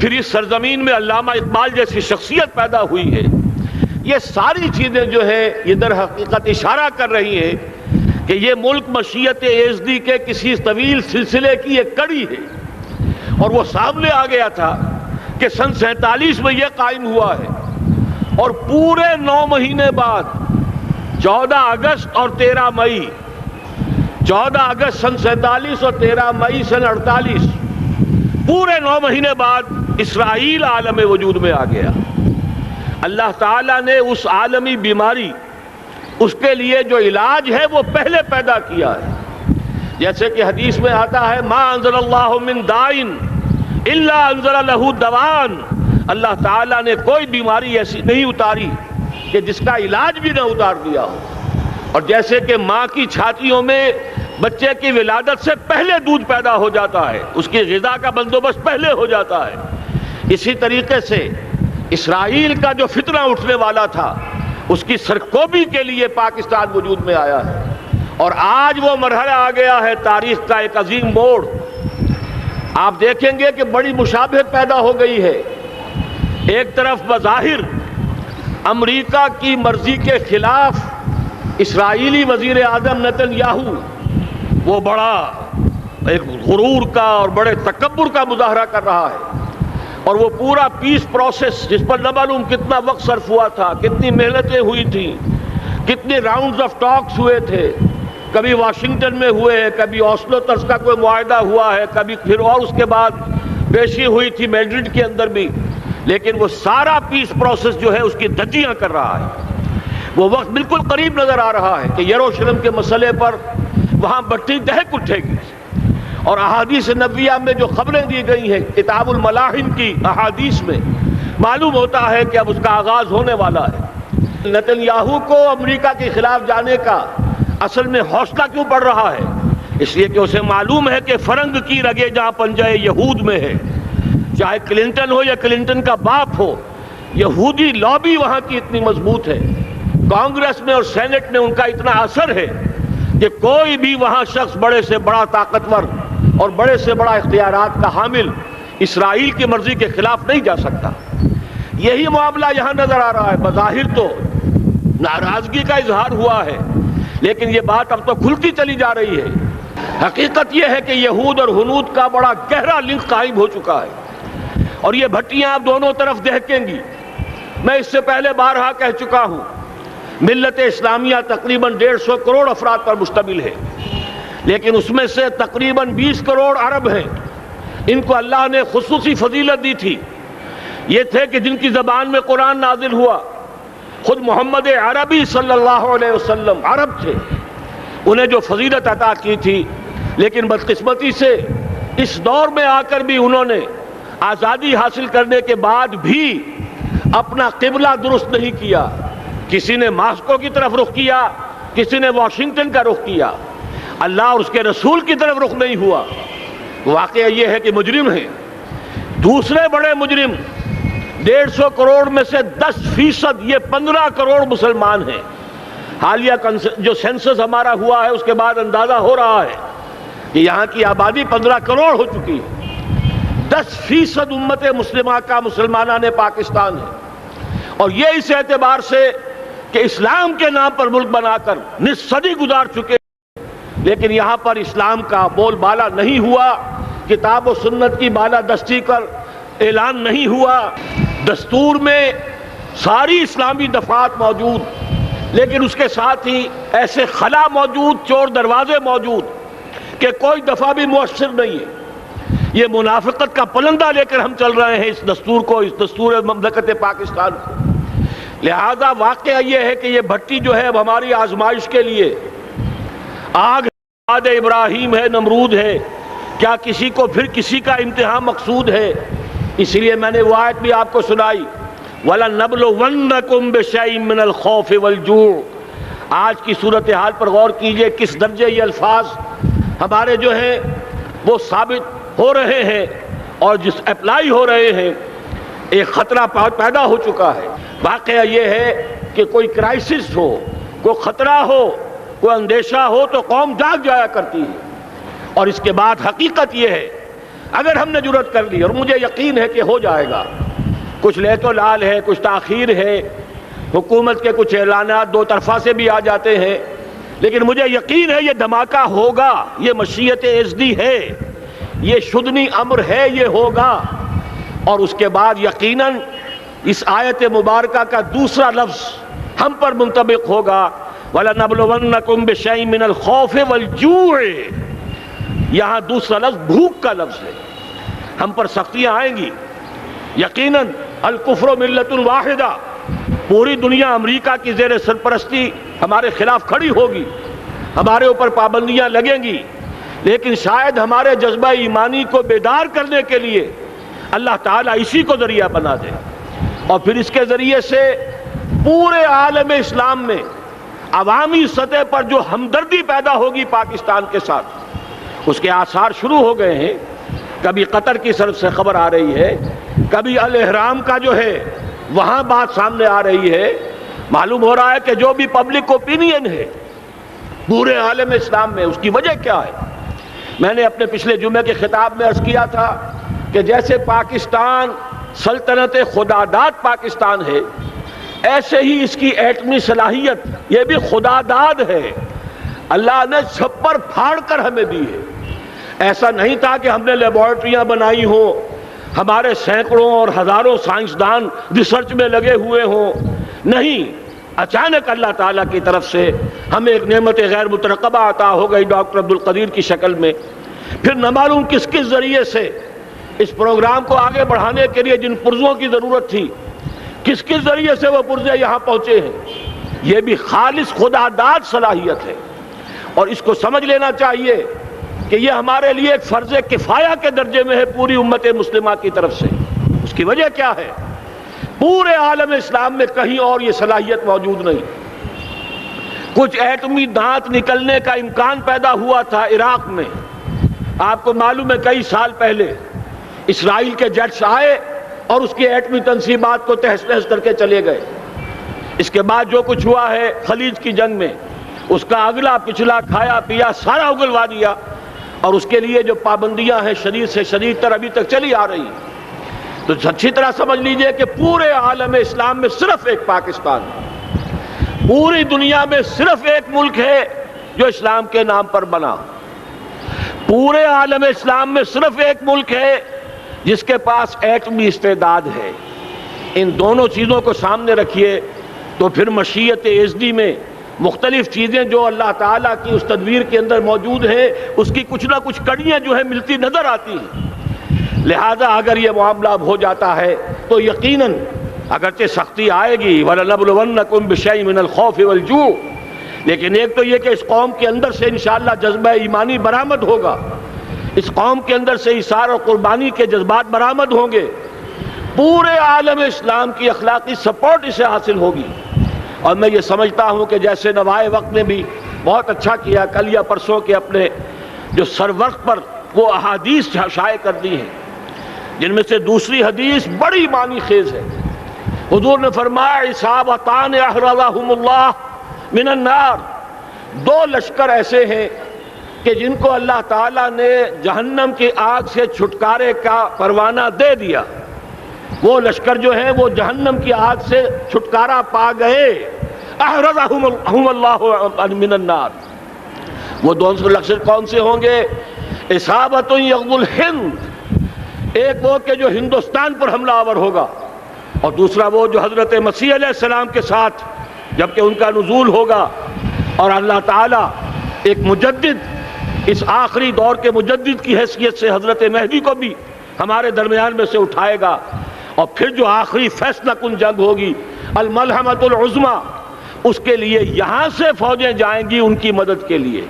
پھر اس سرزمین میں علامہ اقبال جیسی شخصیت پیدا ہوئی ہے. یہ ساری چیزیں جو ہے یہ در حقیقت اشارہ کر رہی ہیں کہ یہ ملک مشیت ایزدی کے کسی طویل سلسلے کی ایک کڑی ہے. اور وہ سامنے آ گیا تھا کہ سن 47 میں یہ قائم ہوا ہے، اور پورے 9 مہینے بعد 14 اگست اور 13 مئی، 14 اگست سن 47 اور 13 مئی سن 48، پورے 9 مہینے بعد اسرائیل عالم وجود میں آ گیا. اللہ تعالیٰ نے اس عالمی بیماری، اس کے لیے جو علاج ہے وہ پہلے پیدا کیا ہے. جیسے کہ حدیث میں آتا ہے ما انزل اللہ من دائن الا انزل لہ دوان، اللہ تعالیٰ نے کوئی بیماری ایسی نہیں اتاری کہ جس کا علاج بھی نہ اتار دیا ہو. اور جیسے کہ ماں کی چھاتیوں میں بچے کی ولادت سے پہلے دودھ پیدا ہو جاتا ہے، اس کی غذا کا بندوبست پہلے ہو جاتا ہے، اسی طریقے سے اسرائیل کا جو فتنہ اٹھنے والا تھا اس کی سرکوبی کے لیے پاکستان وجود میں آیا ہے. اور آج وہ مرحلہ آ گیا ہے، تاریخ کا ایک عظیم موڑ. آپ دیکھیں گے کہ بڑی مشابہت پیدا ہو گئی ہے. ایک طرف بظاہر امریکہ کی مرضی کے خلاف اسرائیلی وزیر اعظم نتن یاہو وہ بڑا ایک غرور کا اور بڑے تکبر کا مظاہرہ کر رہا ہے، اور وہ پورا پیس پروسیس جس پر نہ معلوم کتنا وقت صرف ہوا تھا، کتنی محنتیں ہوئی تھیں، کتنے راؤنڈز آف ٹاکس ہوئے تھے، کبھی واشنگٹن میں ہوئے ہیں، کبھی اوسلو طرز کا کوئی معاہدہ ہوا ہے، کبھی پھر اور اس کے بعد پیشی ہوئی تھی میڈرڈ کے اندر بھی، لیکن وہ سارا پیس پروسیس جو ہے اس کی دھجیاں کر رہا ہے. وہ وقت بالکل قریب نظر آ رہا ہے کہ یروشلم کے مسئلے پر وہاں بٹی دہک اٹھے گی. اور احادیث نبویہ میں جو خبریں دی گئی ہیں کتاب الملاحم کی احادیث میں معلوم ہوتا ہے کہ اب اس کا آغاز ہونے والا ہے. نتن یاہو کو امریکہ کے خلاف جانے کا اصل میں حوصلہ کیوں پڑ رہا ہے؟ اس لیے کہ اسے معلوم ہے کہ فرنگ کی رگیں جہاں پنجہ یہود میں ہے، چاہے کلنٹن ہو یا کلنٹن کا باپ ہو، یہودی لابی وہاں کی اتنی مضبوط ہے، کانگریس میں اور سینٹ میں ان کا اتنا اثر ہے کہ کوئی بھی وہاں شخص بڑے سے بڑا طاقتور اور بڑے سے بڑا اختیارات کا حامل اسرائیل کی مرضی کے خلاف نہیں جا سکتا. یہی معاملہ یہاں نظر آ رہا ہے. بظاہر تو ناراضگی کا اظہار ہوا ہے، لیکن یہ بات اب تو کھلتی چلی جا رہی ہے. حقیقت یہ ہے کہ یہود اور ہنود کا بڑا گہرا لنک قائم ہو چکا ہے، اور یہ بھٹیاں اب دونوں طرف دہکیں گی. میں اس سے پہلے بارہا کہہ چکا ہوں، ملت اسلامیہ تقریباً 150 کروڑ افراد پر مشتمل ہے، لیکن اس میں سے تقریباً 20 کروڑ عرب ہیں. ان کو اللہ نے خصوصی فضیلت دی تھی. یہ تھے کہ جن کی زبان میں قرآن نازل ہوا، خود محمد عربی صلی اللہ علیہ وسلم عرب تھے، انہیں جو فضیلت عطا کی تھی. لیکن بدقسمتی سے اس دور میں آ کر بھی انہوں نے آزادی حاصل کرنے کے بعد بھی اپنا قبلہ درست نہیں کیا. کسی نے ماسکو کی طرف رخ کیا، کسی نے واشنگٹن کا رخ کیا، اللہ اور اس کے رسول کی طرف رخ نہیں ہوا. واقعہ یہ ہے کہ مجرم ہیں. دوسرے بڑے مجرم 150 کروڑ میں سے 10% یہ 15 کروڑ مسلمان ہیں. حالیہ جو سینسس ہمارا ہوا ہے اس کے بعد اندازہ ہو رہا ہے کہ یہاں کی آبادی 15 کروڑ ہو چکی ہے. 10% امت مسلمہ کا مسلمانان پاکستان ہے، اور یہ اس اعتبار سے کہ اسلام کے نام پر ملک بنا کر نصف صدی گزار چکے، لیکن یہاں پر اسلام کا بول بالا نہیں ہوا، کتاب و سنت کی بالا دستی کر اعلان نہیں ہوا. دستور میں ساری اسلامی دفعات موجود، لیکن اس کے ساتھ ہی ایسے خلا موجود، چور دروازے موجود کہ کوئی دفعہ بھی مؤثر نہیں ہے. یہ منافقت کا پلندہ لے کر ہم چل رہے ہیں اس دستور کو، اس دستور مملکت پاکستان کو. لہذا واقعہ یہ ہے کہ یہ بھٹی جو ہے اب ہماری آزمائش کے لیے آگ آد ابراہیم ہے، نمرود ہے. کیا کسی کو پھر کسی کا امتحان مقصود ہے؟ اسی لیے میں نے وہ آیت بھی آپ کو سنائی، وَلَنَّبْلُوَنَّكُمْ بِشَيْءٍ مِّنَ الْخَوْفِ وَالْجُوعِ. آج کی صورتحال پر غور کیجئے، کس درجے یہ الفاظ ہمارے جو ہیں وہ ثابت ہو رہے ہیں اور جس اپلائی ہو رہے ہیں. ایک خطرہ پیدا ہو چکا ہے. واقعہ یہ ہے کہ کوئی کرائسس ہو، کوئی خطرہ ہو، کوئی اندیشہ ہو تو قوم جاگ جایا کرتی ہے. اور اس کے بعد حقیقت یہ ہے اگر ہم نے جرأت کر لی، اور مجھے یقین ہے کہ ہو جائے گا، کچھ لیت و لال ہے، کچھ تاخیر ہے، حکومت کے کچھ اعلانات دو طرفہ سے بھی آ جاتے ہیں، لیکن مجھے یقین ہے یہ دھماکہ ہوگا، یہ مشیت اعزدی ہے، یہ شدنی امر ہے، یہ ہوگا۔ اور اس کے بعد یقیناً اس آیت مبارکہ کا دوسرا لفظ ہم پر منطبق ہوگا، وَلَنَبْلُوَنَّكُمْ بِشَيْءٍ مِّنَ الْخَوْفِ وَالْجُوعِ۔ یہاں دوسرا لفظ بھوک کا لفظ ہے، ہم پر سختیاں آئیں گی یقیناً۔ الکفر ملت واحدہ، پوری دنیا امریکہ کی زیر سرپرستی ہمارے خلاف کھڑی ہوگی، ہمارے اوپر پابندیاں لگیں گی، لیکن شاید ہمارے جذبہ ایمانی کو بیدار کرنے کے لیے اللہ تعالیٰ اسی کو ذریعہ بنا دے، اور پھر اس کے ذریعے سے پورے عالم اسلام میں عوامی سطح پر جو ہمدردی پیدا ہوگی پاکستان کے ساتھ، اس کے آثار شروع ہو گئے ہیں۔ کبھی قطر کی طرف سے خبر آ رہی ہے، کبھی الاحرام کا جو ہے وہاں بات سامنے آ رہی ہے۔ معلوم ہو رہا ہے کہ جو بھی پبلک اوپینین ہے پورے عالم اسلام میں، اس کی وجہ کیا ہے؟ میں نے اپنے پچھلے جمعے کے خطاب میں عرض کیا تھا کہ جیسے پاکستان سلطنت خداداد پاکستان ہے، ایسے ہی اس کی ایٹمی صلاحیت یہ بھی خداداد ہے، اللہ نے چھپر پھاڑ کر ہمیں دی ہے۔ ایسا نہیں تھا کہ ہم نے لیبارٹریاں بنائی ہوں، ہمارے سینکڑوں اور ہزاروں سائنسدان ریسرچ میں لگے ہوئے ہوں، نہیں، اچانک اللہ تعالیٰ کی طرف سے ہمیں ایک نعمت غیر مترقبہ عطا ہو گئی ڈاکٹر عبدالقدیر کی شکل میں۔ پھر نہ معلوم کس کس ذریعے سے اس پروگرام کو آگے بڑھانے کے لیے جن پرزوں کی ضرورت تھی، کس کس ذریعے سے وہ پرزے یہاں پہنچے ہیں۔ یہ بھی خالص خداداد صلاحیت ہے، اور اس کو سمجھ لینا چاہیے کہ یہ ہمارے لیے ایک فرض کفایہ کے درجے میں ہے پوری امت مسلمہ کی طرف سے۔ اس کی وجہ کیا ہے؟ پورے عالم اسلام میں کہیں اور یہ صلاحیت موجود نہیں۔ کچھ ایٹمی دانت نکلنے کا امکان پیدا ہوا تھا عراق میں، آپ کو معلوم ہے کئی سال پہلے اسرائیل کے جیٹس آئے اور اس کی ایٹمی تنصیبات کو تہس نہس کر کے چلے گئے۔ اس کے بعد جو کچھ ہوا ہے خلیج کی جنگ میں، اس کا اگلا پچھلا کھایا پیا سارا اگلوا دیا، اور اس کے لیے جو پابندیاں ہیں شدید سے شدید تر ابھی تک چلی آ رہی ہیں۔ تو اچھی طرح سمجھ لیجئے کہ پورے عالم اسلام میں صرف ایک پاکستان ہے، پوری دنیا میں صرف ایک ملک ہے جو اسلام کے نام پر بنا، پورے عالم اسلام میں صرف ایک ملک ہے جس کے پاس ایٹمی استعداد ہے۔ ان دونوں چیزوں کو سامنے رکھیے تو پھر مشیت اعزدی میں مختلف چیزیں جو اللہ تعالیٰ کی اس تدبیر کے اندر موجود ہیں، اس کی کچھ نہ کچھ کڑیاں جو ہے ملتی نظر آتی ہیں۔ لہذا اگر یہ معاملہ اب ہو جاتا ہے تو یقیناً اگرچہ سختی آئے گی، وَلَنَبْلُوَنَّكُمْ بِشَيْءٍ مِّنَ الْخَوْفِ وَالْجُوعِ، لیکن ایک تو یہ کہ اس قوم کے اندر سے انشاءاللہ جذبہ ایمانی برآمد ہوگا، اس قوم کے اندر سے ایثار اور قربانی کے جذبات برآمد ہوں گے، پورے عالم اسلام کی اخلاقی سپورٹ اسے حاصل ہوگی۔ اور میں یہ سمجھتا ہوں کہ جیسے نوائے وقت نے بھی بہت اچھا کیا، کل یا پرسوں کے اپنے جو سر وقت پر وہ احادیث شائع کر دی ہیں، جن میں سے دوسری حدیث بڑی معنی خیز ہے۔ حضور نے فرمایا عصابتان احرزہم اللہ من النار، دو لشکر ایسے ہیں کہ جن کو اللہ تعالیٰ نے جہنم کی آگ سے چھٹکارے کا پروانہ دے دیا۔ وہ لشکر جو ہیں وہ جہنم کی آگ سے چھٹکارا پا گئے، احرزہم اللہ من النار۔ وہ دونوں لشکر کون سے ہوں گے؟ اصابت یغزو الہند، ایک وہ کہ جو ہندوستان پر حملہ آور ہوگا، اور دوسرا وہ جو حضرت مسیح علیہ السلام کے ساتھ جبکہ ان کا نزول ہوگا، اور اللہ تعالیٰ ایک مجدد، اس آخری دور کے مجدد کی حیثیت سے حضرت مہدی کو بھی ہمارے درمیان میں سے اٹھائے گا، اور پھر جو آخری فیصلہ کن جنگ ہوگی الملحمۃ العظمیٰ، اس کے لیے یہاں سے فوجیں جائیں گی ان کی مدد کے لیے۔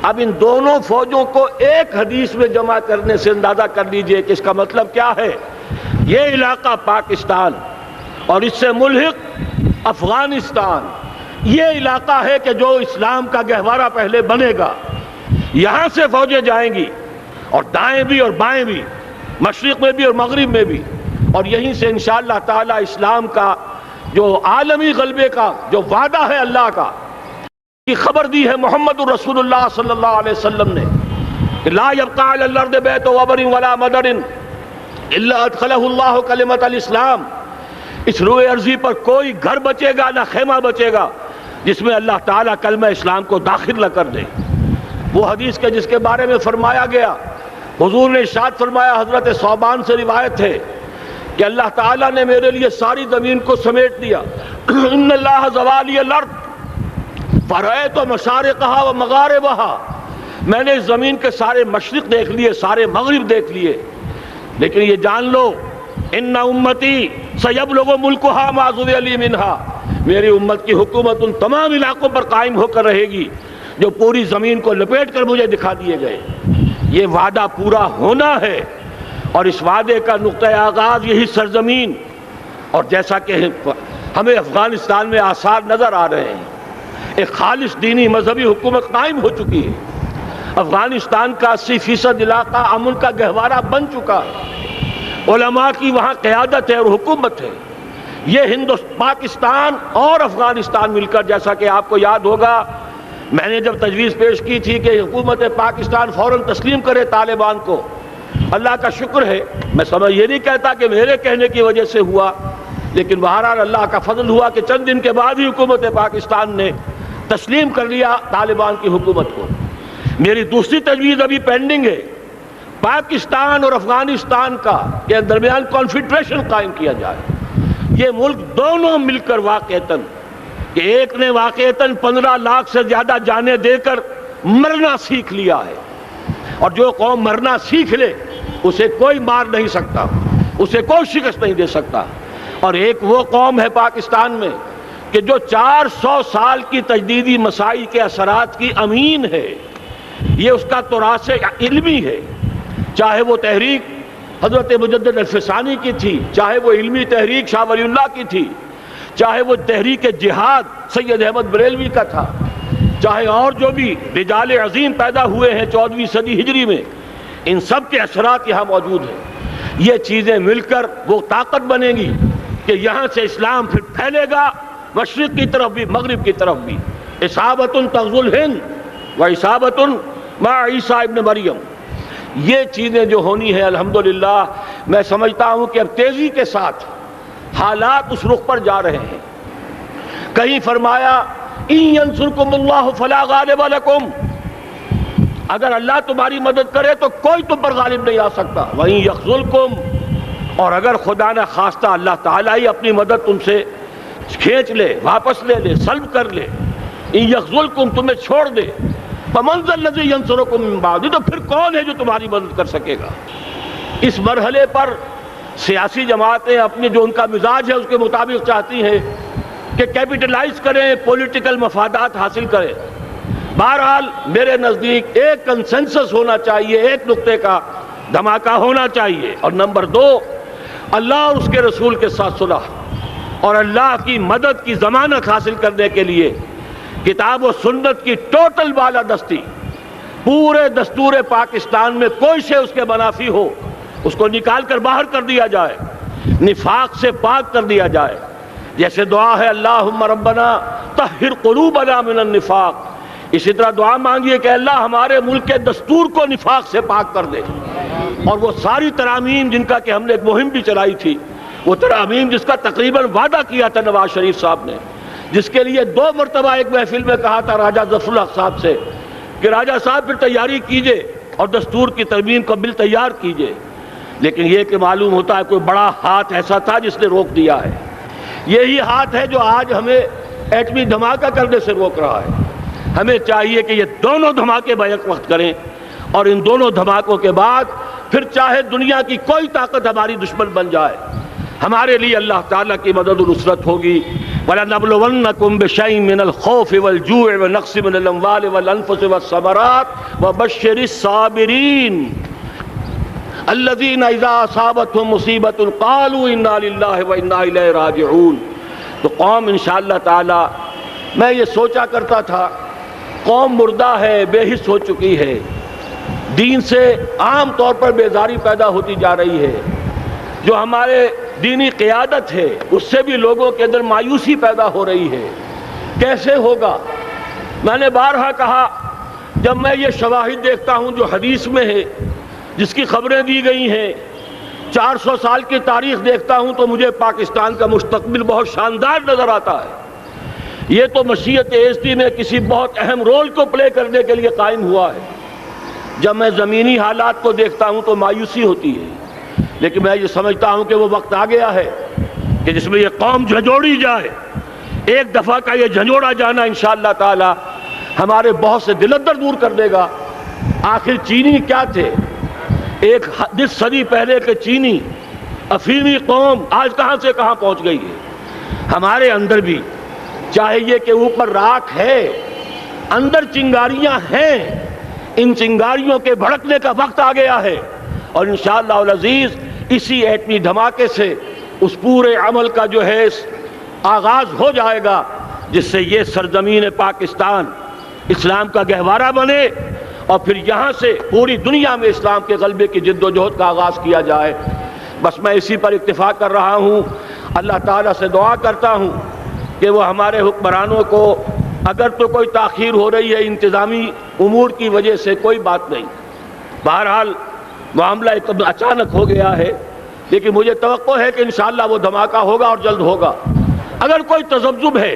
اب ان دونوں فوجوں کو ایک حدیث میں جمع کرنے سے اندازہ کر لیجئے کہ اس کا مطلب کیا ہے۔ یہ علاقہ پاکستان اور اس سے ملحق افغانستان، یہ علاقہ ہے کہ جو اسلام کا گہوارہ پہلے بنے گا، یہاں سے فوجیں جائیں گی، اور دائیں بھی اور بائیں بھی، مشرق میں بھی اور مغرب میں بھی، اور یہیں سے انشاءاللہ تعالی اسلام کا جو عالمی غلبے کا جو وعدہ ہے اللہ کا، کی خبر دی ہے محمد الرسول اللہ صلی اللہ علیہ وسلم نے لا يبقى على الارض بیت وبر ولا مدر الا ادخلہ اللہ کلمۃ الاسلام، اس روئے ارضی پر کوئی گھر بچے گا نہ خیمہ بچے گا جس میں اللہ تعالیٰ کلمہ اسلام کو داخل نہ کر دے۔ وہ حدیث کے جس کے بارے میں فرمایا گیا، حضور نے ارشاد فرمایا، حضرت ثوبان سے روایت ہے کہ اللہ تعالیٰ نے میرے لیے ساری زمین کو سمیٹ دیا۔ ان اللہ زوالی الارض فرأیت مشارقہا و مغاربہا، میں نے اس زمین کے سارے مشرق دیکھ لیے، سارے مغرب دیکھ لیے، لیکن یہ جان لو ان امتی سیبلغ ملکہا ما ذوی لی منہا، میری امت کی حکومت ان تمام علاقوں پر قائم ہو کر رہے گی جو پوری زمین کو لپیٹ کر مجھے دکھا دیے گئے۔ یہ وعدہ پورا ہونا ہے، اور اس وعدے کا نقطہ آغاز یہی سرزمین، اور جیسا کہ ہمیں افغانستان میں آثار نظر آ رہے ہیں، ایک خالص دینی مذہبی حکومت قائم ہو چکی ہے۔ افغانستان کا 80% علاقہ امن کا گہوارہ بن چکا ہے، علماء کی وہاں قیادت ہے اور حکومت ہے۔ یہ پاکستان اور افغانستان مل کر، جیسا کہ آپ کو یاد ہوگا میں نے جب تجویز پیش کی تھی کہ حکومت پاکستان فوراً تسلیم کرے طالبان کو، اللہ کا شکر ہے، میں یہ نہیں کہتا کہ میرے کہنے کی وجہ سے ہوا، لیکن بہرحال اللہ کا فضل ہوا کہ چند دن کے بعد ہی حکومت پاکستان نے تسلیم کر لیا طالبان کی حکومت کو۔ میری دوسری تجویز ابھی پینڈنگ ہے، پاکستان اور افغانستان کا کے درمیان کانفیڈریشن قائم کیا جائے۔ یہ ملک دونوں مل کر واقعتاً، کہ ایک نے واقعتاً 15 لاکھ سے زیادہ جانیں دے کر مرنا سیکھ لیا ہے، اور جو قوم مرنا سیکھ لے اسے کوئی مار نہیں سکتا، اسے کوئی شکست نہیں دے سکتا، اور ایک وہ قوم ہے پاکستان میں کہ جو 400 سال کی تجدیدی مسائی کے اثرات کی امین ہے، یہ اس کا تراث علمی ہے، چاہے وہ تحریک حضرت مجدد الفسانی کی تھی، چاہے وہ علمی تحریک شاہ ولی اللہ کی تھی، چاہے وہ تحریک جہاد سید احمد بریلوی کا تھا، چاہے اور جو بھی رجال عظیم پیدا ہوئے ہیں 14ویں صدی ہجری میں، ان سب کے اثرات یہاں موجود ہیں۔ یہ چیزیں مل کر وہ طاقت بنے گی کہ یہاں سے اسلام پھر پھیلے گا، مشرق کی طرف بھی مغرب کی طرف بھی۔ اصابۃ تغزو الہند و اصابۃ مع عیسیٰ ابن مریم، یہ چیزیں جو ہونی ہیں الحمدللہ میں سمجھتا ہوں کہ اب تیزی کے ساتھ حالات اس رخ پر جا رہے ہیں۔ کہیں فرمایا ان ینصرکم اللہ فلا غالب لکم، اگر اللہ تمہاری مدد کرے تو کوئی تم پر غالب نہیں آ سکتا، وَإِن یخذلکم، اور اگر خدا نہ خواستہ اللہ تعالیٰ ہی اپنی مدد تم سے کھینچ لے، واپس لے لے، سلب کر لے، ان یخذلکم، تمہیں چھوڑ دے، فمن ذا الذی ینصرکم من بعد، تو پھر کون ہے جو تمہاری مدد کر سکے گا۔ اس مرحلے پر سیاسی جماعتیں اپنے جو ان کا مزاج ہے اس کے مطابق چاہتی ہیں کہ کیپٹلائز کریں، پولیٹیکل مفادات حاصل کریں۔ بہرحال میرے نزدیک ایک کنسنسس ہونا چاہیے، ایک نقطے کا دھماکہ ہونا چاہیے، اور نمبر 2 اللہ اور اس کے رسول کے ساتھ صلح اور اللہ کی مدد کی ضمانت حاصل کرنے کے لیے کتاب و سنت کی ٹوٹل بالادستی، پورے دستور پاکستان میں کوئی شے اس کے منافی ہو اس کو نکال کر باہر کر دیا جائے، نفاق سے پاک کر دیا جائے۔ جیسے دعا ہے اللہم ربنا طہر قلوبنا من النفاق، اسی طرح دعا مانگیے کہ اللہ ہمارے ملک کے دستور کو نفاق سے پاک کر دے، اور وہ ساری ترامیم جن کا کہ ہم نے ایک مہم بھی چلائی تھی، وہ ترامیم جس کا تقریباً وعدہ کیا تھا نواز شریف صاحب نے، جس کے لیے 2 مرتبہ ایک محفل میں کہا تھا راجہ ظفر الحق صاحب سے کہ راجہ صاحب پھر تیاری کیجئے اور دستور کی ترمیم کا بل تیار کیجئے، لیکن یہ کہ معلوم ہوتا ہے کوئی بڑا ہاتھ ایسا تھا جس نے روک دیا ہے۔ یہی ہاتھ ہے جو آج ہمیں ایٹمی دھماکہ کرنے سے روک رہا ہے۔ ہمیں چاہیے کہ یہ دونوں دھماکے بیک وقت کریں، اور ان دونوں دھماکوں کے بعد پھر چاہے دنیا کی کوئی طاقت ہماری دشمن بن جائے، ہمارے لیے اللہ تعالیٰ کی مدد و نصرت ہوگی۔ وَلَنَبْلُوَنَّكُمْ بِشَيْءٍ مِّنَ الْخَوْفِ وَالْجُوعِ وَنَقْصٍ مِّنَ الْأَمْوَالِ وَالْأَنفُسِ وَالثَّمَرَاتِ وَبَشِّرِ الصَّابِرِينَ الَّذِينَ إِذَا أَصَابَتْهُم مُّصِيبَةٌ قَالُوا إِنَّا لِلَّهِ وَإِنَّا إِلَيْهِ رَاجِعُونَ۔ تو قوم انشاءاللہ تعالی، میں یہ سوچا کرتا تھا قوم مردہ ہے، بے حس ہو چکی ہے، دین سے عام طور پر بیزاری پیدا ہوتی جا رہی ہے، جو ہمارے دینی قیادت ہے اس سے بھی لوگوں کے اندر مایوسی پیدا ہو رہی ہے۔ کیسے ہوگا؟ میں نے بارہا کہا جب میں یہ شواہد دیکھتا ہوں جو حدیث میں ہے، جس کی خبریں دی گئی ہیں، 400 سال کی تاریخ دیکھتا ہوں، تو مجھے پاکستان کا مستقبل بہت شاندار نظر آتا ہے۔ یہ تو مشیت ایزدی میں کسی بہت اہم رول کو پلے کرنے کے لیے قائم ہوا ہے۔ جب میں زمینی حالات کو دیکھتا ہوں تو مایوسی ہوتی ہے، لیکن میں یہ سمجھتا ہوں کہ وہ وقت آ گیا ہے کہ جس میں یہ قوم جھنجھوڑی جائے۔ ایک دفعہ کا یہ جھنجھوڑا جانا انشاءاللہ تعالی ہمارے بہت سے دل اندر دور کر دے گا۔ آخر چینی کیا تھے؟ ایک 10 صدی پہلے کے چینی افریقی قوم آج کہاں سے کہاں پہنچ گئی ہے۔ ہمارے اندر بھی چاہے یہ کہ اوپر راکھ ہے، اندر چنگاریاں ہیں، ان چنگاریوں کے بھڑکنے کا وقت آ گیا ہے، اور انشاءاللہ العزیز اسی ایٹمی دھماکے سے اس پورے عمل کا جو ہے آغاز ہو جائے گا، جس سے یہ سرزمین پاکستان اسلام کا گہوارہ بنے، اور پھر یہاں سے پوری دنیا میں اسلام کے غلبے کی جد و جہد کا آغاز کیا جائے۔ بس میں اسی پر اکتفا کر رہا ہوں۔ اللہ تعالیٰ سے دعا کرتا ہوں کہ وہ ہمارے حکمرانوں کو، اگر تو کوئی تاخیر ہو رہی ہے انتظامی امور کی وجہ سے، کوئی بات نہیں، بہرحال معاملہ ایک اچانک ہو گیا ہے، لیکن مجھے توقع ہے کہ انشاءاللہ وہ دھماکہ ہوگا اور جلد ہوگا۔ اگر کوئی تذبذب ہے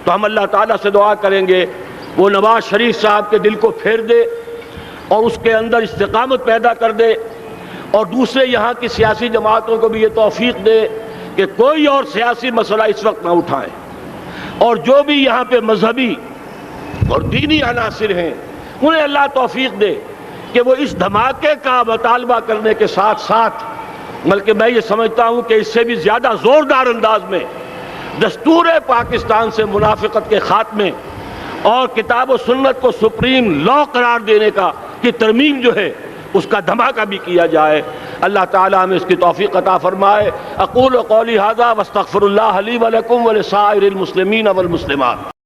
تو ہم اللہ تعالیٰ سے دعا کریں گے وہ نواز شریف صاحب کے دل کو پھیر دے اور اس کے اندر استقامت پیدا کر دے، اور دوسرے یہاں کی سیاسی جماعتوں کو بھی یہ توفیق دے کہ کوئی اور سیاسی مسئلہ اس وقت نہ اٹھائیں، اور جو بھی یہاں پہ مذہبی اور دینی عناصر ہیں انہیں اللہ توفیق دے کہ وہ اس دھماکے کا مطالبہ کرنے کے ساتھ ساتھ، بلکہ میں یہ سمجھتا ہوں کہ اس سے بھی زیادہ زوردار انداز میں دستور پاکستان سے منافقت کے خاتمے اور کتاب و سنت کو سپریم لا قرار دینے کی ترمیم جو ہے اس کا دھماکہ بھی کیا جائے۔ اللہ تعالیٰ ہمیں اس کی توفیق عطا فرمائے۔ اقول قولی ھذا واستغفر اللہ لی ولکم ولسائر المسلمین والمسلمات۔